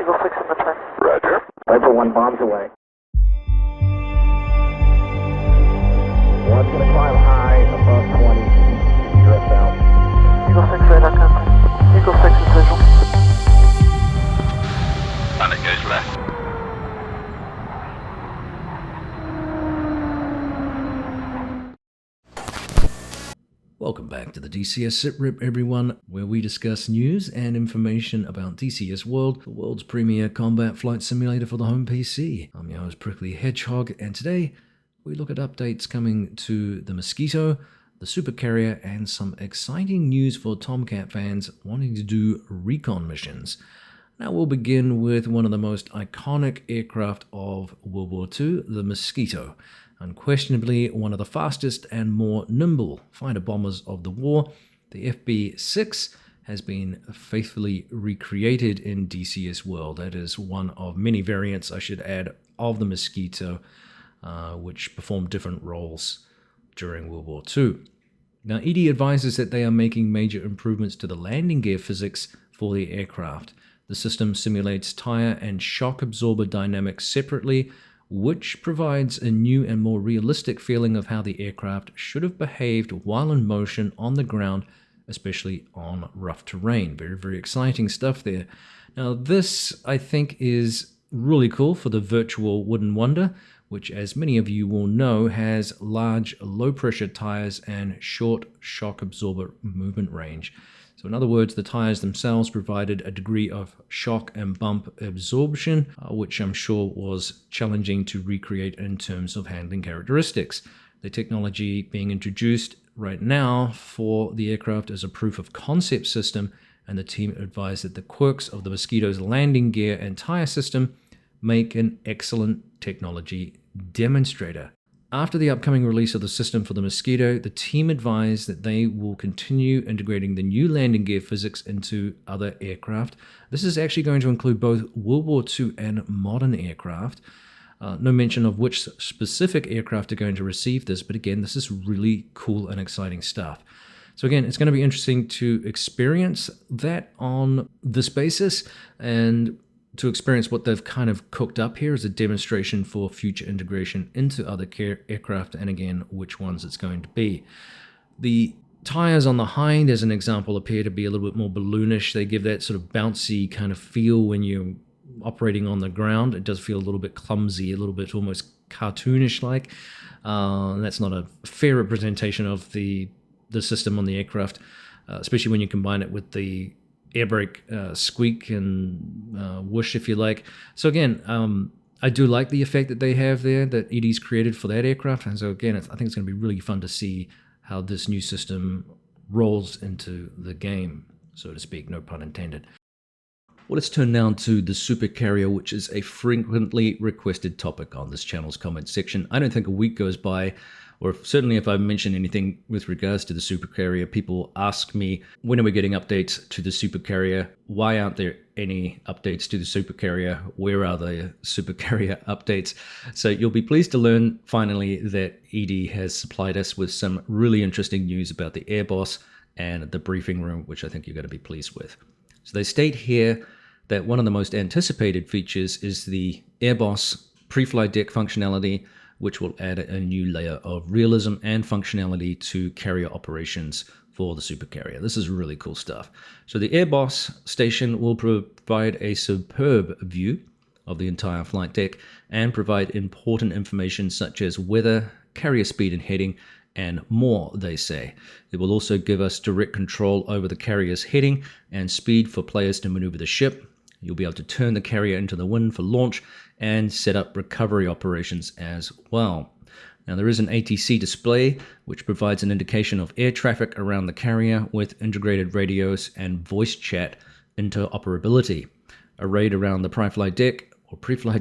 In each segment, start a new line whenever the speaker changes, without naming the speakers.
Eagle 6 in the track.
Roger.
Over 1 bombs away. One's going to climb high above 20. You're south.
Eagle 6 radar contact. Eagle 6 is visual.
And it goes left.
Welcome back to the DCS SITREP, everyone, where we discuss news and information about DCS World, the world's premier combat flight simulator for the home PC. I'm your host, Prickly Hedgehog, and today we look at updates coming to the Mosquito, the Supercarrier, and some exciting news for Tomcat fans wanting to do recon missions. Now we'll begin with one of the most iconic aircraft of World War II, the Mosquito. Unquestionably one of the fastest and more nimble fighter bombers of the war, the FB-6 has been faithfully recreated in DCS World. That is one of many variants, I should add, of the Mosquito, which performed different roles during World War II. Now, ED advises that they are making major improvements to the landing gear physics for the aircraft. The system simulates tire and shock absorber dynamics separately, which provides a new and more realistic feeling of how the aircraft should have behaved while in motion on the ground, especially on rough terrain. Very, very exciting stuff there. Now, this, I think, is really cool for the virtual Wooden Wonder, which, as many of you will know, has large low-pressure tires and short shock absorber movement range. So in other words, the tires themselves provided a degree of shock and bump absorption, which I'm sure was challenging to recreate in terms of handling characteristics. The technology being introduced right now for the aircraft is a proof of concept system, and the team advised that the quirks of the Mosquito's landing gear and tire system make an excellent technology demonstrator. After the upcoming release of the system for the Mosquito, the team advised that they will continue integrating the new landing gear physics into other aircraft. This is actually going to include both World War II and modern aircraft. No mention of which specific aircraft are going to receive this, but again, this is really cool and exciting stuff. So again, it's going to be interesting to experience that on this basis, and to experience what they've kind of cooked up here as a demonstration for future integration into other aircraft, and again, which ones it's going to be. The tires on the hind, as an example, appear to be a little bit more balloonish. They give that sort of bouncy kind of feel when you're operating on the ground. It does feel a little bit clumsy, a little bit almost cartoonish-like. That's not a fair representation of the system on the aircraft, especially when you combine it with the air brake squeak and whoosh, if you like. So again, I do like the effect that they have there, that ED's created for that aircraft. And so again, I think it's going to be really fun to see how this new system rolls into the game, so to speak, no pun intended. Well, let's turn now to the Supercarrier, which is a frequently requested topic on this channel's comment section. I don't think a week goes by, or certainly if I mention anything with regards to the Supercarrier, people ask me, when are we getting updates to the Supercarrier? Why aren't there any updates to the Supercarrier? Where are the Supercarrier updates? So you'll be pleased to learn finally that ED has supplied us with some really interesting news about the Airboss and the briefing room, which I think you're going to be pleased with. So they state here that one of the most anticipated features is the Airboss pre-flight deck functionality, which will add a new layer of realism and functionality to carrier operations for the Supercarrier. This is really cool stuff. So the Airboss station will provide a superb view of the entire flight deck and provide important information such as weather, carrier speed and heading, and more, they say. It will also give us direct control over the carrier's heading and speed for players to maneuver the ship. You'll be able to turn the carrier into the wind for launch and set up recovery operations as well. Now, there is an ATC display which provides an indication of air traffic around the carrier with integrated radios and voice chat interoperability. Arrayed around the pre-flight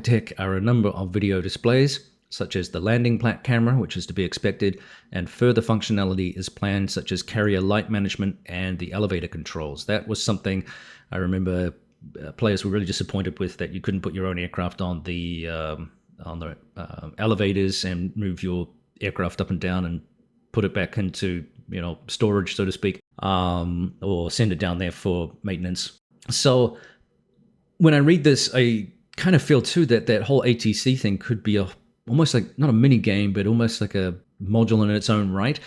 deck are a number of video displays, such as the landing plat camera, which is to be expected, and further functionality is planned, such as carrier light management and the elevator controls. That was something I remember players were really disappointed with, that you couldn't put your own aircraft on the elevators and move your aircraft up and down and put it back into storage, so to speak, or send it down there for maintenance. So when I read this, I kind of feel too that whole ATC thing could be almost like not a mini game, but almost like a module in its own right.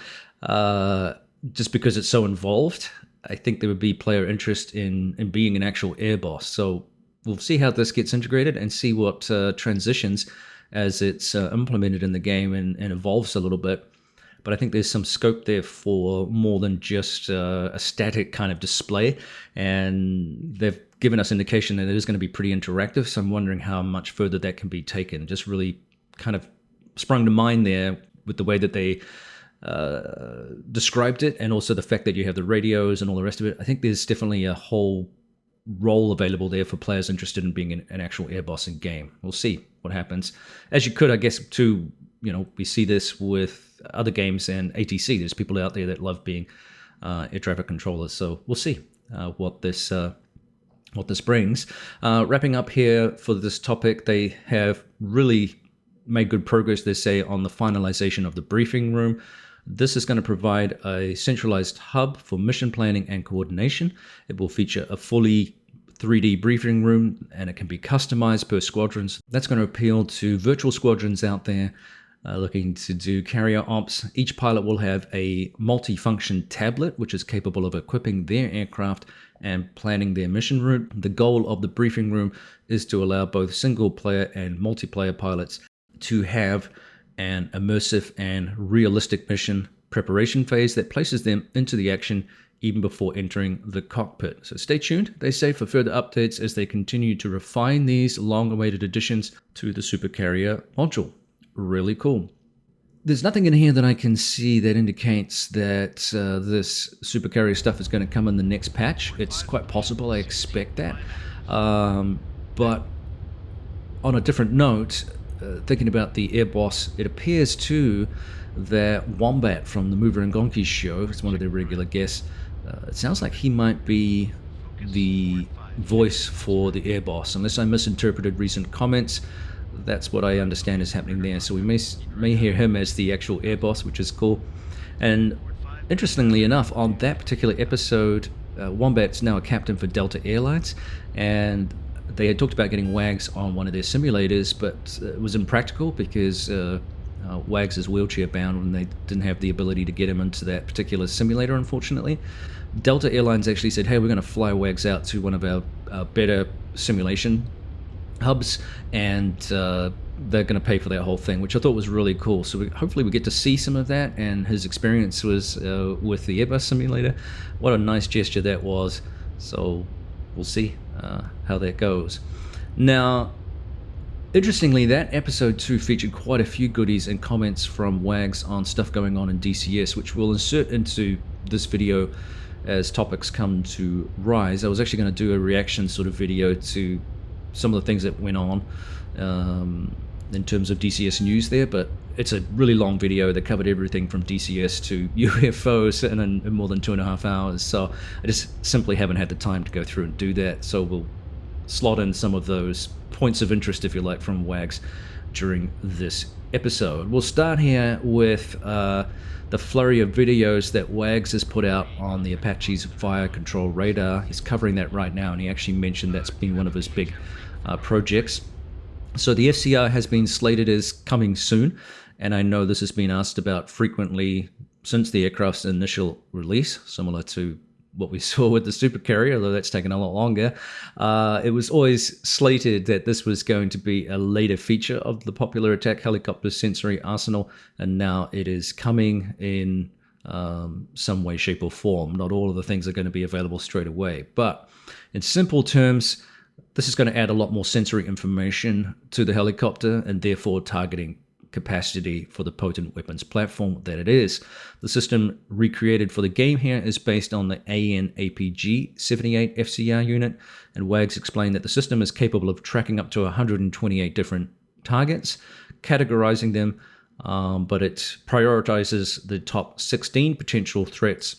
Just because it's so involved, I think there would be player interest in being an actual air boss. So we'll see how this gets integrated and see what transitions as it's implemented in the game and evolves a little bit. But I think there's some scope there for more than just a static kind of display. And they've given us indication that it is going to be pretty interactive. So I'm wondering how much further that can be taken. Just really kind of sprung to mind there with the way that they described it, and also the fact that you have the radios and all the rest of it. I think there's definitely a whole role available there for players interested in being an actual air boss in game. We'll see what happens. As you could, I guess, too, we see this with other games and ATC. There's people out there that love being air traffic controllers. So we'll see what this brings. Wrapping up here for this topic, they have really made good progress, they say, on the finalization of the briefing room. This is going to provide a centralized hub for mission planning and coordination. It will feature a fully 3D briefing room, and it can be customized per squadrons. That's going to appeal to virtual squadrons out there looking to do carrier ops. Each pilot will have a multi-function tablet, which is capable of equipping their aircraft and planning their mission route. The goal of the briefing room is to allow both single-player and multiplayer pilots to have an immersive and realistic mission preparation phase that places them into the action even before entering the cockpit. So stay tuned, they say, for further updates as they continue to refine these long-awaited additions to the Supercarrier module. Really cool. There's nothing in here that I can see that indicates that this Supercarrier stuff is going to come in the next patch. It's quite possible, I expect that. But on a different note, thinking about the air boss, it appears too that Wombat from the Mover and Gonki show is one of their regular guests. It sounds like he might be the voice for the air boss, unless I misinterpreted recent comments. That's what I understand is happening there. So we may hear him as the actual air boss, which is cool. And interestingly enough, on that particular episode, Wombat's now a captain for Delta Airlines, and they had talked about getting Wags on one of their simulators, but it was impractical because Wags is wheelchair bound and they didn't have the ability to get him into that particular simulator, unfortunately. Delta Airlines actually said, hey, we're going to fly Wags out to one of our better simulation hubs, and they're going to pay for that whole thing, which I thought was really cool. So hopefully we get to see some of that, and his experience was with the Airbus simulator. What a nice gesture that was. So we'll see how that goes. Now, interestingly, that episode 2 featured quite a few goodies and comments from Wags on stuff going on in DCS, which we'll insert into this video as topics come to rise. I was actually going to do a reaction sort of video to some of the things that went on in terms of DCS news there, but it's a really long video that covered everything from DCS to UFOs in more than 2.5 hours, so I just simply haven't had the time to go through and do that. So we'll slot in some of those points of interest, if you like, from Wags during this episode. We'll start here with the flurry of videos that Wags has put out on the Apache's fire control radar. He's covering that right now, and he actually mentioned that's been one of his big projects. So the FCR has been slated as coming soon, and I know this has been asked about frequently since the aircraft's initial release, similar to what we saw with the Supercarrier, although that's taken a lot longer. It was always slated that this was going to be a later feature of the popular attack helicopter sensory arsenal, and now it is coming in some way, shape, or form. Not all of the things are going to be available straight away, but in simple terms, this is going to add a lot more sensory information to the helicopter and therefore targeting capacity for the potent weapons platform that it is. The system recreated for the game here is based on the AN/APG 78 FCR unit, and Wags explained that the system is capable of tracking up to 128 different targets, categorizing them, but it prioritizes the top 16 potential threats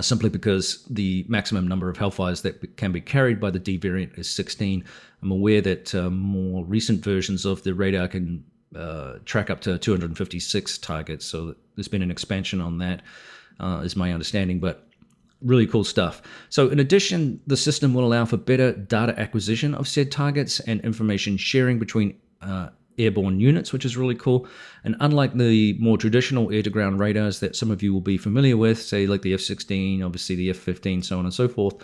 simply because the maximum number of Hellfires that can be carried by the D variant is 16. I'm aware that more recent versions of the radar can track up to 256 targets, so there's been an expansion on that, is my understanding. But really cool stuff. So in addition, the system will allow for better data acquisition of said targets and information sharing between airborne units, which is really cool. And unlike the more traditional air-to-ground radars that some of you will be familiar with, say like the F-16, obviously the F-15, so on and so forth,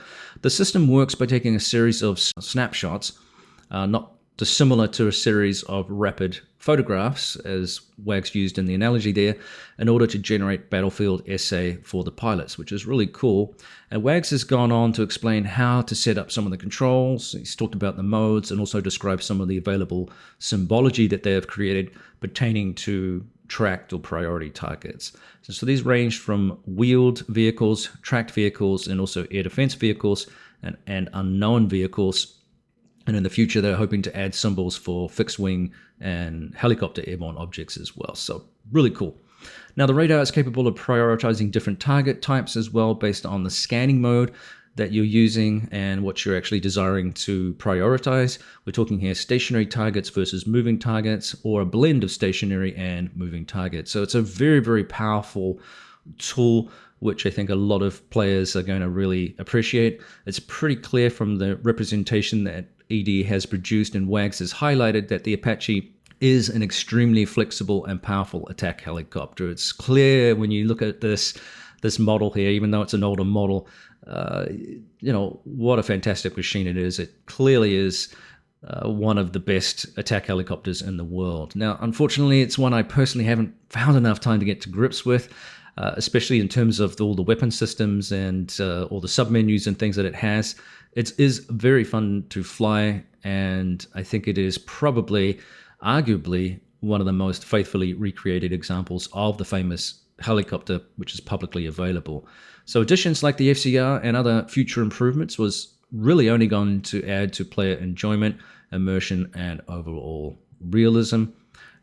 the system works by taking a series of snapshots, not dissimilar to a series of rapid photographs, as Wags used in the analogy there, in order to generate battlefield essay for the pilots, which is really cool. And Wags has gone on to explain how to set up some of the controls. He's talked about the modes and also described some of the available symbology that they have created pertaining to tracked or priority targets. So these range from wheeled vehicles, tracked vehicles, and also air defense vehicles and unknown vehicles. And in the future, they're hoping to add symbols for fixed wing and helicopter airborne objects as well. So really cool. Now, the radar is capable of prioritizing different target types as well based on the scanning mode that you're using and what you're actually desiring to prioritize. We're talking here stationary targets versus moving targets, or a blend of stationary and moving targets. So it's a very, very powerful tool, which I think a lot of players are going to really appreciate. It's pretty clear from the representation that ED has produced and Wags has highlighted that the Apache is an extremely flexible and powerful attack helicopter. It's clear when you look at this model here, even though it's an older model, what a fantastic machine it is. It clearly is one of the best attack helicopters in the world. Now, unfortunately, it's one I personally haven't found enough time to get to grips with, especially in terms of all the weapon systems and all the submenus and things that it has. It is very fun to fly, and I think it is probably, arguably, one of the most faithfully recreated examples of the famous helicopter which is publicly available. So additions like the FCR and other future improvements was really only going to add to player enjoyment, immersion, and overall realism.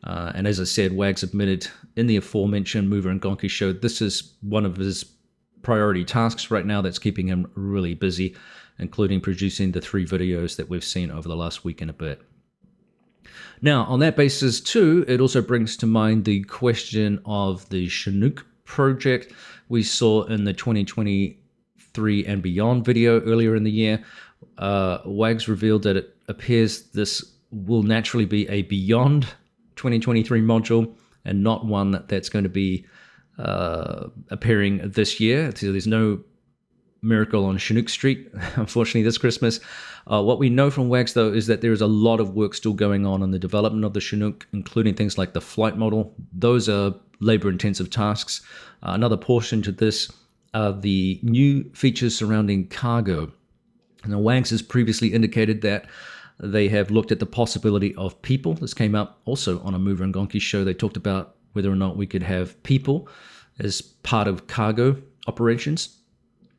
And as I said, Wags admitted in the aforementioned Mover and Gonki show, this is one of his priority tasks right now that's keeping him really busy, including producing the 3 videos that we've seen over the last week and a bit. Now, on that basis too, it also brings to mind the question of the Chinook project we saw in the 2023 and beyond video earlier in the year. Wags revealed that it appears this will naturally be a beyond 2023 module and not one that's going to be appearing this year. So there's no miracle on Chinook Street, unfortunately, this Christmas. What we know from Wags, though, is that there is a lot of work still going on in the development of the Chinook, including things like the flight model. Those are labor-intensive tasks. Another portion to this are the new features surrounding cargo. Now, Wags has previously indicated that they have looked at the possibility of people. This came up also on a Mover and Gonki show. They talked about whether or not we could have people as part of cargo operations.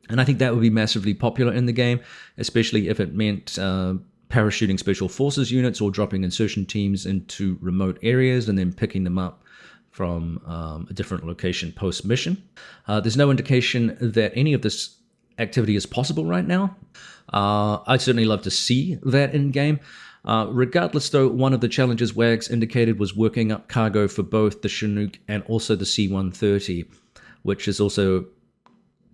And I think that would be massively popular in the game, especially if it meant parachuting special forces units or dropping insertion teams into remote areas and then picking them up from a different location post-mission. There's no indication that any of this activity is possible right now. I'd certainly love to see that in-game. Regardless, though, one of the challenges Wags indicated was working up cargo for both the Chinook and also the C-130, which is also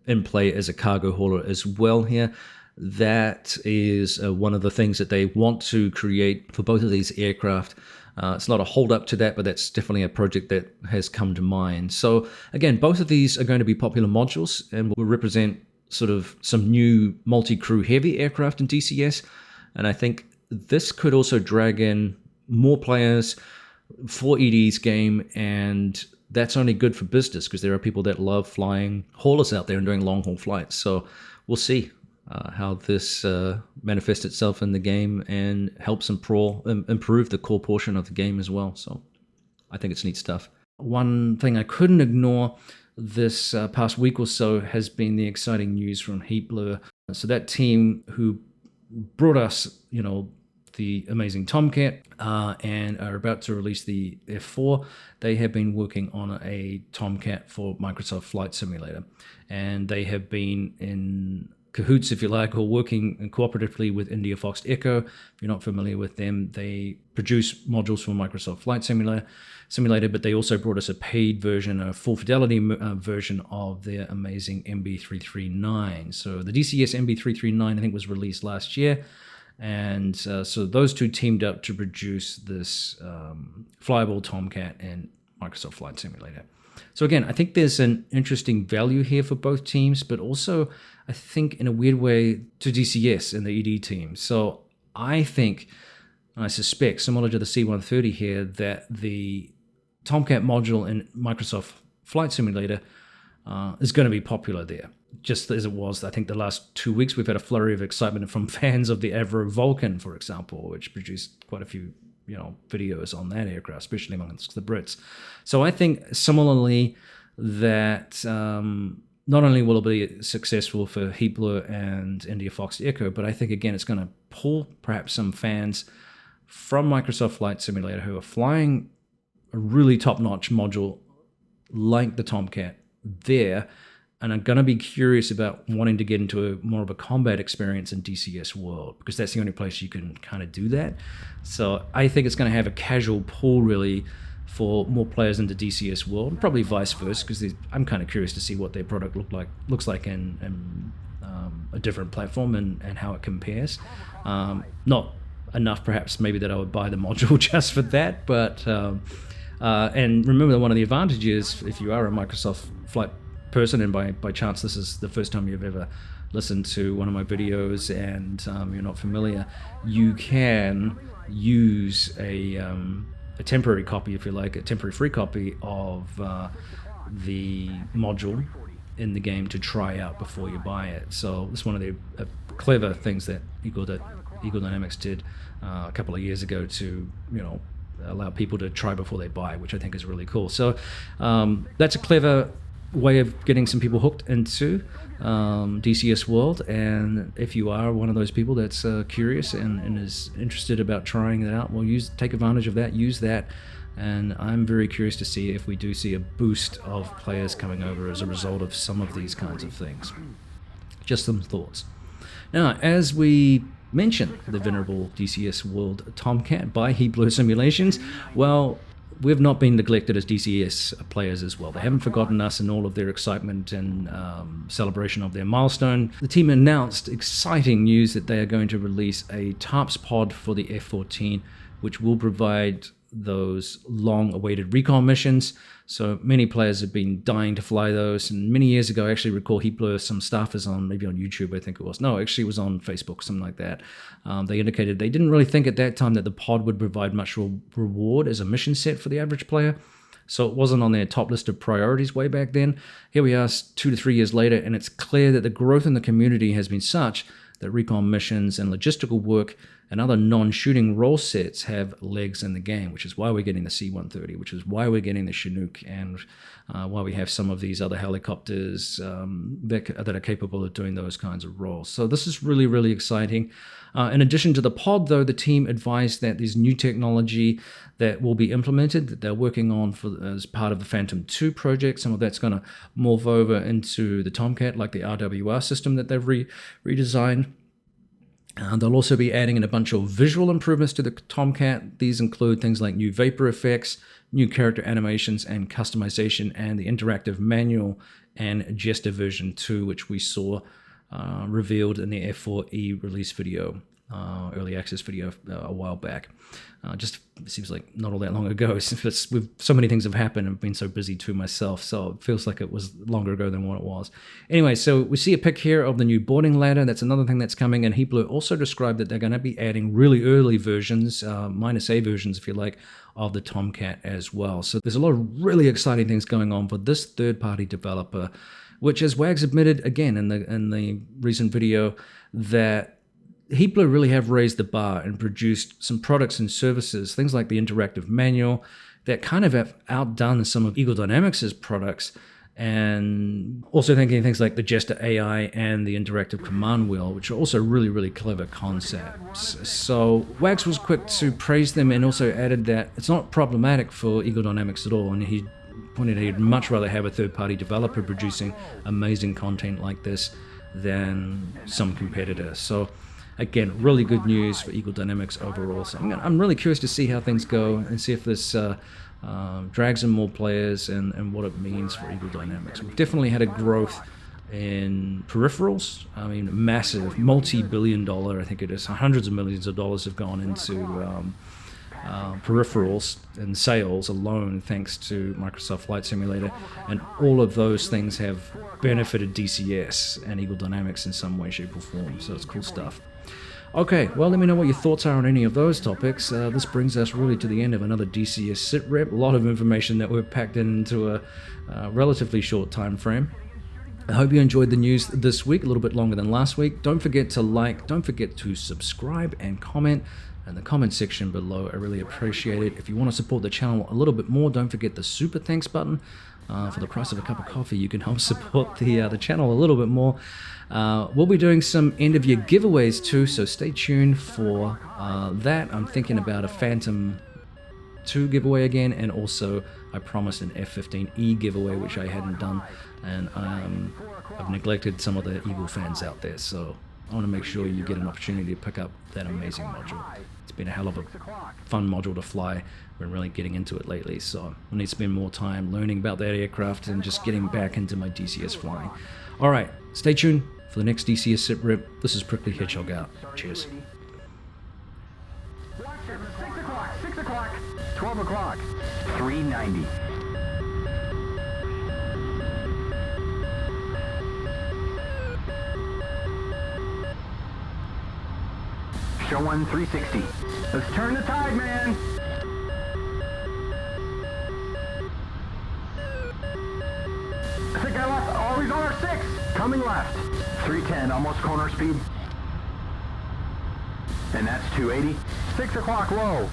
in play as a cargo hauler as well here. That is one of the things that they want to create for both of these aircraft. It's not a hold up to that, but that's definitely a project that has come to mind. So again, both of these are going to be popular modules and will represent sort of some new multi-crew heavy aircraft in DCS. And I think this could also drag in more players for ED's game, and that's only good for business because there are people that love flying haulers out there and doing long haul flights. So we'll see how this manifests itself in the game and helps improve the core portion of the game as well. So I think it's neat stuff. One thing I couldn't ignore this past week or so has been the exciting news from Heat Blur. So that team who brought us, the amazing Tomcat and are about to release the F4. They have been working on a Tomcat for Microsoft Flight Simulator, and they have been in cahoots, if you like, or working cooperatively with India Fox Echo. If you're not familiar with them, they produce modules for Microsoft Flight Simulator, but they also brought us a paid version, a full fidelity version of their amazing MB339. So the DCS MB339, I think, was released last year. And so those two teamed up to produce this flyable Tomcat and Microsoft Flight Simulator. So again, I think there's an interesting value here for both teams, but also I think in a weird way to DCS and the ED team. So I think, I suspect, similar to the C-130 here, that the Tomcat module in Microsoft Flight Simulator is going to be popular there. Just as it was, I think the last 2 weeks, we've had a flurry of excitement from fans of the Avro Vulcan, for example, which produced quite a few videos on that aircraft, especially amongst the Brits. So I think similarly that not only will it be successful for Heapler and India Fox Echo, but I think, again, it's going to pull perhaps some fans from Microsoft Flight Simulator who are flying a really top-notch module like the Tomcat there, and I'm going to be curious about wanting to get into more of a combat experience in DCS world, because that's the only place you can kind of do that. So I think it's going to have a casual pull, really, for more players into DCS world, and probably vice versa, because I'm kind of curious to see what their product looks like in a different platform and how it compares. Not enough, perhaps, maybe that I would buy the module just for that, but and remember that one of the advantages, if you are a Microsoft Flight person, and by chance this is the first time you've ever listened to one of my videos and you're not familiar, you can use a temporary copy, if you like, a temporary free copy of the module in the game to try out before you buy it. So it's one of the clever things that Eagle Dynamics did a couple of years ago to allow people to try before they buy, which I think is really cool. So that's a clever way of getting some people hooked into DCS world, and if you are one of those people that's curious and is interested about trying that out, well, take advantage of that, use that, and I'm very curious to see if we do see a boost of players coming over as a result of some of these kinds of things. Just some thoughts. Now, as we mentioned the venerable DCS World Tomcat by Heapler Simulations, well, we've not been neglected as DCS players as well. They haven't forgotten us in all of their excitement and celebration of their milestone. The team announced exciting news that they are going to release a TARPS pod for the F-14, which will provide those long-awaited recon missions. So many players have been dying to fly those, and many years ago, I actually recall Heapler, some staffers maybe on YouTube, I think it was. No, actually it was on Facebook, something like that. They indicated they didn't really think at that time that the pod would provide much reward as a mission set for the average player. So it wasn't on their top list of priorities way back then. Here we are 2 to 3 years later, and it's clear that the growth in the community has been such that recon missions and logistical work and other non-shooting role sets have legs in the game, which is why we're getting the C-130, which is why we're getting the Chinook, and why we have some of these other helicopters that are capable of doing those kinds of roles. So this is really, really exciting. In addition to the pod, though, the team advised that there's new technology that will be implemented that they're working on as part of the Phantom 2 project. Some of that's going to morph over into the Tomcat, like the RWR system that they've redesigned. They'll also be adding in a bunch of visual improvements to the Tomcat. These include things like new vapor effects, new character animations and customization, and the interactive manual and Jester version 2, which we saw revealed in the F4E release video, early access video a while back. Just seems like not all that long ago. So many things have happened. I've been so busy too myself, so it feels like it was longer ago than what it was. Anyway, so we see a pic here of the new boarding ladder. That's another thing that's coming, and Heapler also described that they're going to be adding really early versions, -A versions, if you like, of the Tomcat as well. So there's a lot of really exciting things going on for this third-party developer, which, as Wags admitted again in the recent video, that Heapler really have raised the bar and produced some products and services, things like the interactive manual, that kind of have outdone some of Eagle Dynamics' products, and also thinking things like the Jester AI and the interactive command wheel, which are also really, really clever concepts. So Wags was quick to praise them, and also added that it's not problematic for Eagle Dynamics at all, and he pointed out he'd much rather have a third-party developer producing amazing content like this than some competitors. So again, really good news for Eagle Dynamics overall. So I'm really curious to see how things go and see if this drags in more players and what it means for Eagle Dynamics. We've definitely had a growth in peripherals. I mean, massive, multi-billion dollar, I think it is, hundreds of millions of dollars have gone into peripherals and sales alone thanks to Microsoft Flight Simulator, and all of those things have benefited DCS and Eagle Dynamics in some way, shape or form, so it's cool stuff. Okay, well, let me know what your thoughts are on any of those topics. This brings us really to the end of another DCS SITREP. A lot of information that we've packed into a relatively short time frame. I hope you enjoyed the news this week, a little bit longer than last week. Don't forget to like, don't forget to subscribe and comment in the comment section below. I really appreciate it. If you want to support the channel a little bit more, don't forget the super thanks button. For the price of a cup of coffee, you can help support the channel a little bit more. We'll be doing some end of year giveaways too, so stay tuned for that. I'm thinking about a Phantom 2 giveaway again, and also I promised an F-15E giveaway, which I hadn't done, and I've neglected some of the Eagle fans out there, so I want to make sure you get an opportunity to pick up that amazing module. It's been a hell of a fun module to fly. We're really getting into it lately, so I need to spend more time learning about that aircraft and just getting back into my DCS flying. Alright, stay tuned for the next DCS SITREP. This is Prickly Hedgehog out. Cheers.
6 o'clock, 12 o'clock, 390. Show 1 360. Let's turn the tide, man. Sick guy left, always on our 6. Coming left. 310, almost corner speed. And that's 280. 6 o'clock low.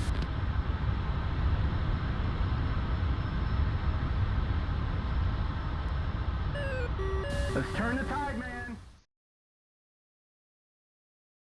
Let's turn the tide.